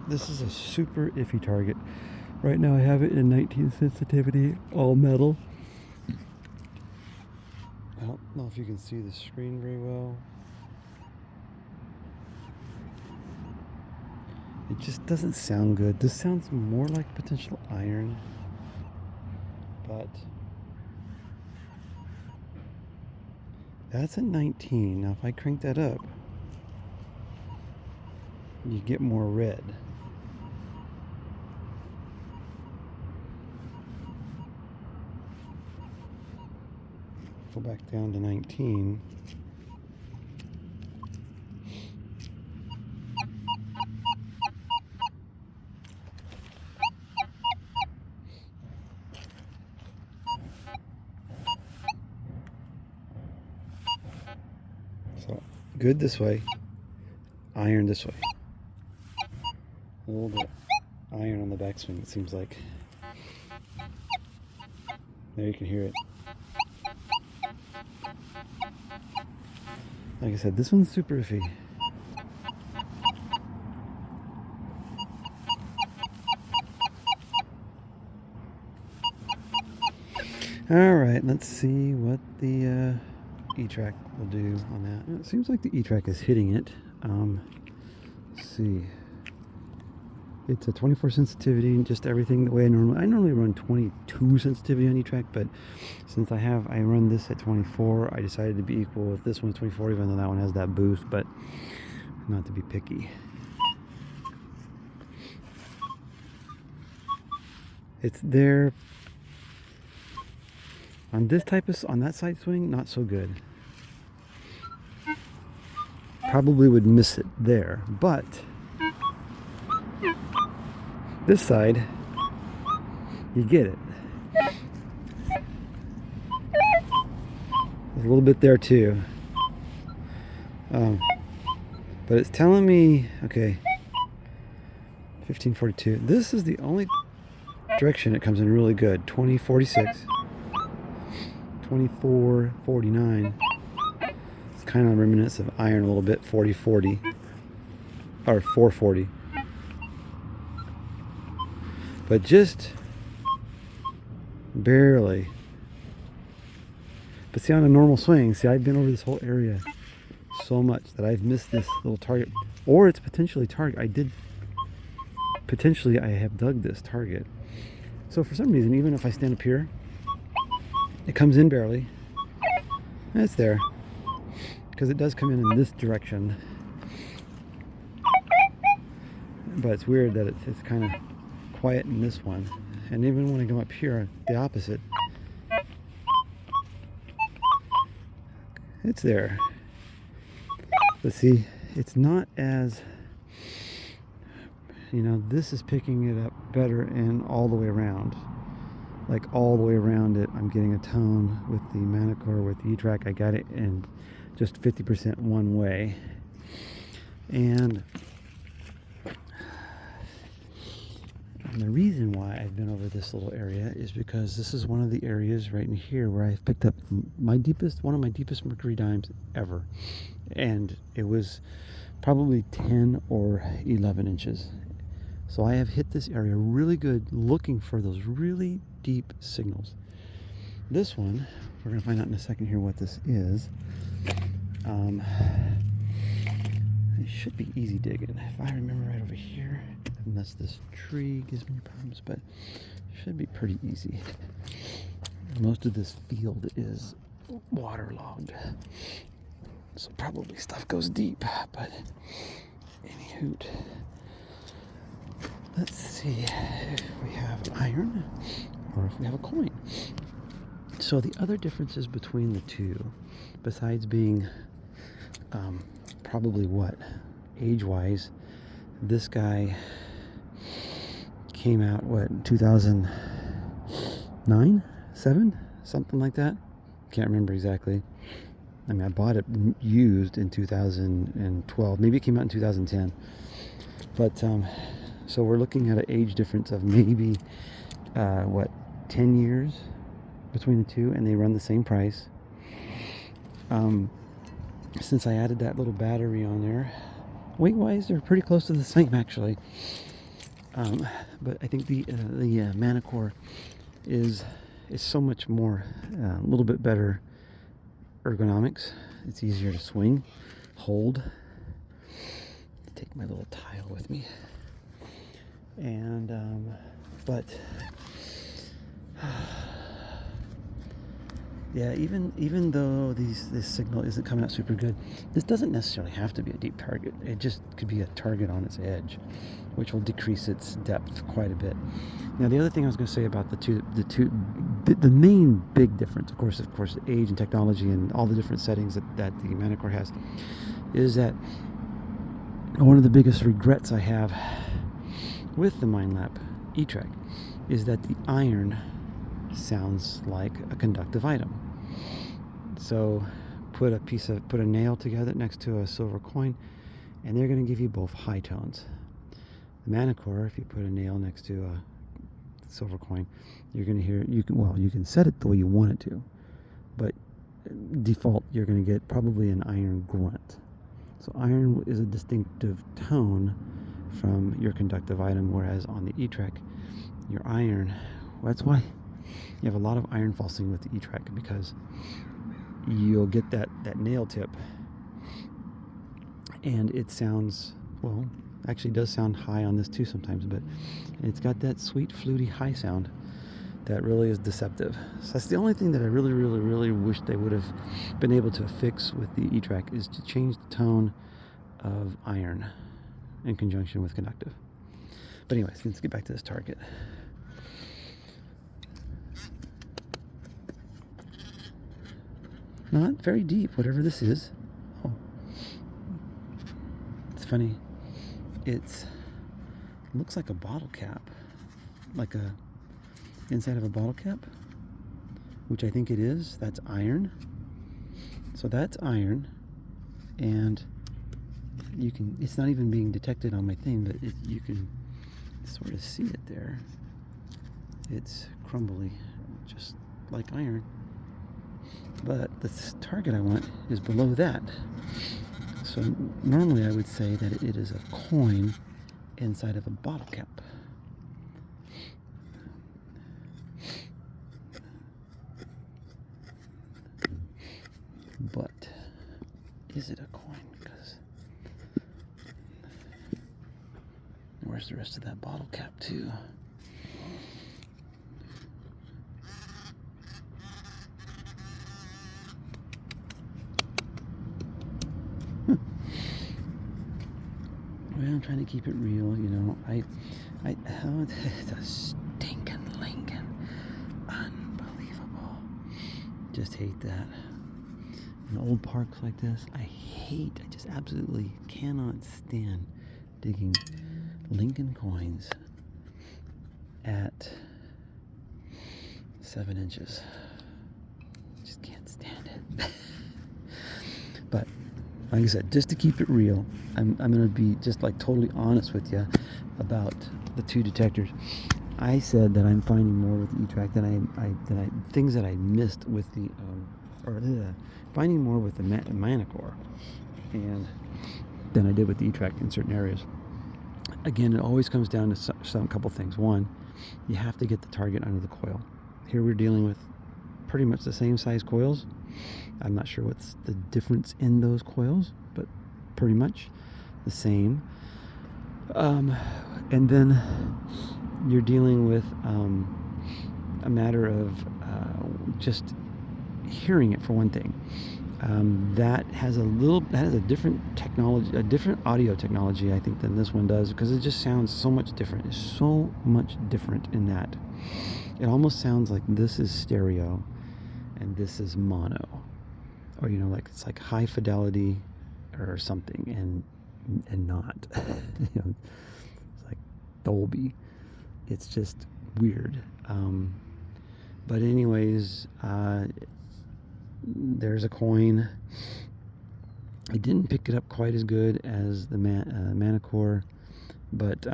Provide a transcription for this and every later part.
This is a super iffy target. Right now I have it in 19 sensitivity, all metal. I don't know if you can see the screen very well. It just doesn't sound good. This sounds more like potential iron, but that's at 19. Now if I crank that up, you get more red. Go back down to 19. So good this way, iron this way. A little bit iron on the backswing, it seems like. There you can hear it. Like I said, this one's super iffy. Alright, let's see what the E-trac will do on that. It seems like the E-trac is hitting it. Let's see. It's a 24 sensitivity and just everything the way I normally run 22 sensitivity on E-trac, but since I run this at 24, I decided to be equal with this one at 24, even though that one has that boost, but not to be picky. It's there on this type of, on that side swing, not so good. Probably would miss it there, but this side, you get it. There's a little bit there too. But it's telling me, okay, 1542. This is the only direction it comes in really good. 2046, 2449. It's kind of reminiscent of iron a little bit. 4040 or 440. But just barely. But see, on a normal swing, see, I've been over this whole area so much that I've missed this little target, or it's potentially target. I have dug this target. So for some reason, even if I stand up here, it comes in barely. And it's there because it does come in this direction. But it's weird that it's kind of quiet in this one, and even when I go up here, the opposite, it's there. But see, it's not as, you know, this is picking it up better and all the way around. Like all the way around it, I'm getting a tone with the Manticore, with the E-trac. I got it in just 50% one way. And the reason why I've been over this little area is because this is one of the areas right in here where I've picked up one of my deepest mercury dimes ever. And it was probably 10 or 11 inches. So I have hit this area really good, looking for those really deep signals. This one, we're going to find out in a second here what this is. It should be easy digging. If I remember right over here, unless this tree gives me problems, but it should be pretty easy. Most of this field is waterlogged, so probably stuff goes deep, but any hoot. Let's see if we have iron or if we have a coin. So the other differences between the two, besides being probably what, age-wise, this guy came out, what, 2009, 7, something like that. Can't remember exactly. I mean, I bought it used in 2012. Maybe it came out in 2010. But so we're looking at an age difference of maybe 10 years between the two, and they run the same price. Since I added that little battery on there, weight-wise, they're pretty close to the same, actually. But I think the Manticore is so much more, a little bit better ergonomics. It's easier to swing, hold. Take my little tile with me, and but yeah, even though this signal isn't coming out super good, this doesn't necessarily have to be a deep target. It just could be a target on its edge, which will decrease its depth quite a bit. Now, the other thing I was going to say about the main big difference, of course, age and technology and all the different settings that the Manticore has, is that one of the biggest regrets I have with the Minelab E-trac is that the iron sounds like a conductive item. So put a nail together next to a silver coin, and they're going to give you both high tones. The Manticore, if you put a nail next to a silver coin, you're going to hear, you can set it the way you want it to, but default you're going to get probably an iron grunt. So iron is a distinctive tone from your conductive item, whereas on the E-trac, your iron, well, that's why you have a lot of iron falsing with the E-trac, because you'll get that nail tip, and it sounds, well, actually does sound high on this too sometimes, but it's got that sweet fluty high sound that really is deceptive. So that's the only thing that I really wish they would have been able to fix with the E-trac, is to change the tone of iron in conjunction with conductive. But anyways, let's get back to this target. Not very deep, whatever this is. Oh, it's funny. It looks like a bottle cap, like a inside of a bottle cap, which I think it is. That's iron. So that's iron, and you can, it's not even being detected on my thing, but you can sort of see it there. It's crumbly, just like iron. But the target I want is below that. So normally I would say that it is a coin inside of a bottle cap. But is it a coin? Because where's the rest of that bottle cap too? Well, I'm trying to keep it real, you know. Oh, it's a stinking Lincoln. Unbelievable. Just hate that. In old parks like this, I just absolutely cannot stand digging Lincoln coins at 7 inches. Just can't stand it. But like I said, just to keep it real, I'm going to be just like totally honest with you about the two detectors. I said that I'm finding more with the E-trac than I things that I missed with the finding more with the Manticore and than I did with the E-trac in certain areas. Again, it always comes down to some couple things. One, you have to get the target under the coil. Here we're dealing with pretty much the same size coils. I'm not sure what's the difference in those coils, but pretty much the same. And then you're dealing with a matter of just hearing it, for one thing. That has a different technology, a different audio technology, I think, than this one does, because it just sounds so much different. It's so much different in that it almost sounds like this is stereo and this is mono, or like it's like high fidelity or something, and not. It's like Dolby. It's just weird. But anyways, there's a coin. I didn't pick it up quite as good as the Manticore, but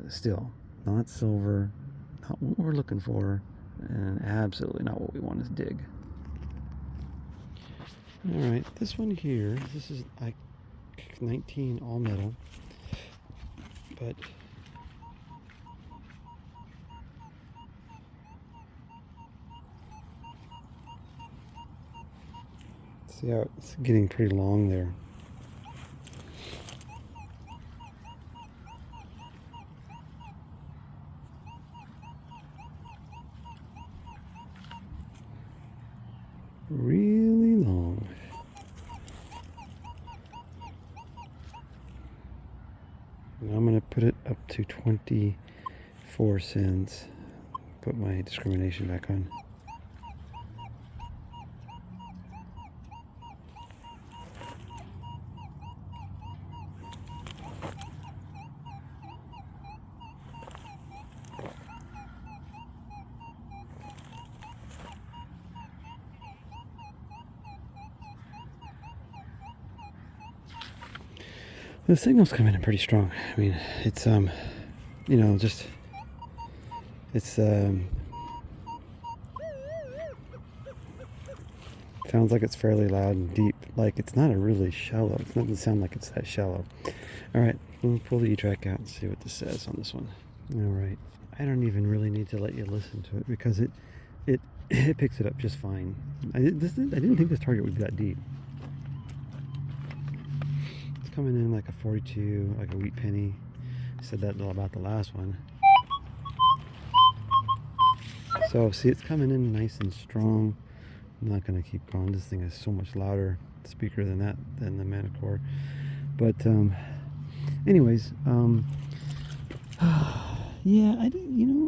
still not silver, not what we're looking for, and absolutely not what we want to dig. All right, this one here, this is like 19 all metal, but See how it's getting pretty long there. Really long. And I'm going to put it up to 24 cents. Put my discrimination back on. The signal's coming in pretty strong. I mean, it's you know, just it's sounds like it's fairly loud and deep. Like it's not a really shallow. It doesn't sound like it's that shallow. All right, we'll pull the E-trac out and see what this says on this one. All right, I don't even really need to let you listen to it because it picks it up just fine. I didn't think this target would be that deep. Coming in like a 42, like a wheat penny. I said that about the last one. So see, it's coming in nice and strong. I'm not gonna keep going. This thing is so much louder speaker than the Manticore. But anyways, yeah,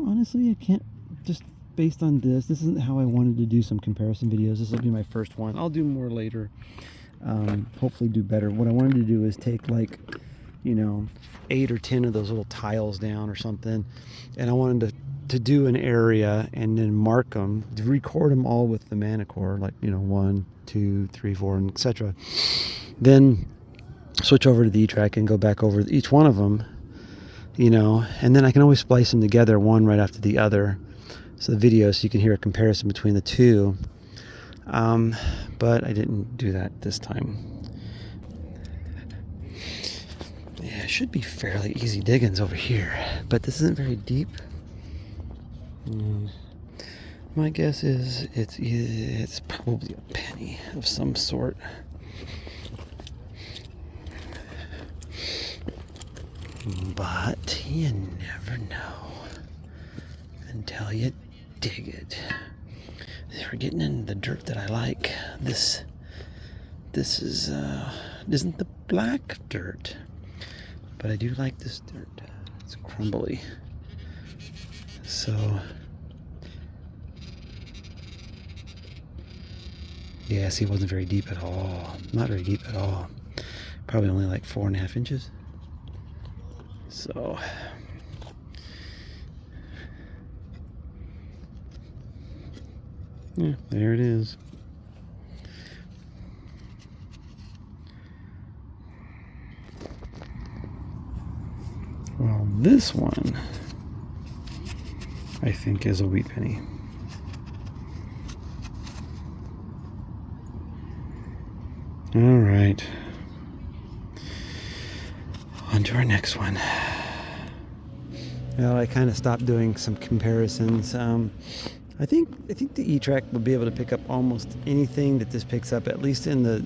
honestly, I can't, just based on this isn't how I wanted to do some comparison videos. This will be my first one. I'll do more later. Hopefully do better. What I wanted to do is take like, 8 or 10 of those little tiles down or something, and I wanted to do an area and then mark them, record them all with the Manticore, like 1, 2, 3, 4, and etc. Then switch over to the E-trac and go back over each one of them, and then I can always splice them together, one right after the other, so the video, so you can hear a comparison between the two. But I didn't do that this time. Yeah, it should be fairly easy diggings over here, but this isn't very deep. My guess is it's probably a penny of some sort. But you never know until you dig it. We're getting in the dirt that I like. This isn't the black dirt, but I do like this dirt. It's crumbly. So yeah, see, it wasn't very deep at all. Not very deep at all. Probably only like 4.5 inches. So yeah, there it is. Well, this one, I think, is a wheat penny. All right. On to our next one. Well, I kind of stopped doing some comparisons. I think the E-trac will be able to pick up almost anything that this picks up, at least in the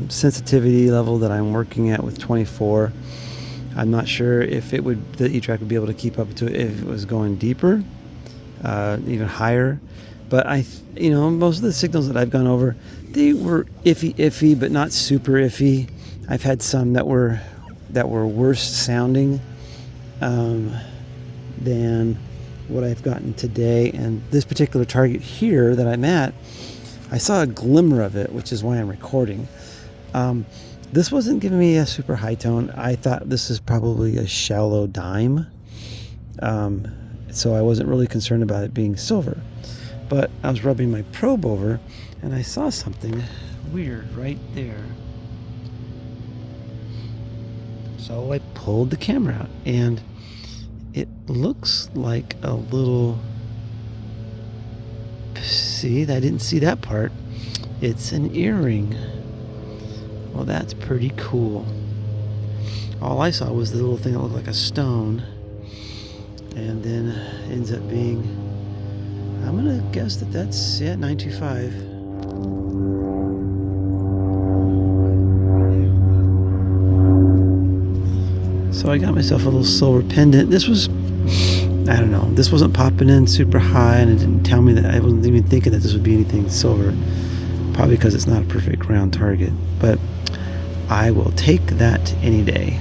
sensitivity level that I'm working at with 24. I'm not sure if the E-trac would be able to keep up to it if it was going deeper, even higher. But most of the signals that I've gone over, they were iffy, but not super iffy. I've had some that were worse sounding than what I've gotten today. And this particular target here that I'm at, I saw a glimmer of it, which is why I'm recording. This wasn't giving me a super high tone. I thought this is probably a shallow dime. So I wasn't really concerned about it being silver. But I was rubbing my probe over and I saw something weird right there. So I pulled the camera out and it looks like a little, see, I didn't see that part. It's an earring. Well, that's pretty cool. All I saw was the little thing that looked like a stone, and then ends up being I'm gonna guess that that's 925. So I got myself a little silver pendant. This was, I don't know, this wasn't popping in super high, and it didn't tell me that. I wasn't even thinking that this would be anything silver. Probably because it's not a perfect round target. But I will take that any day.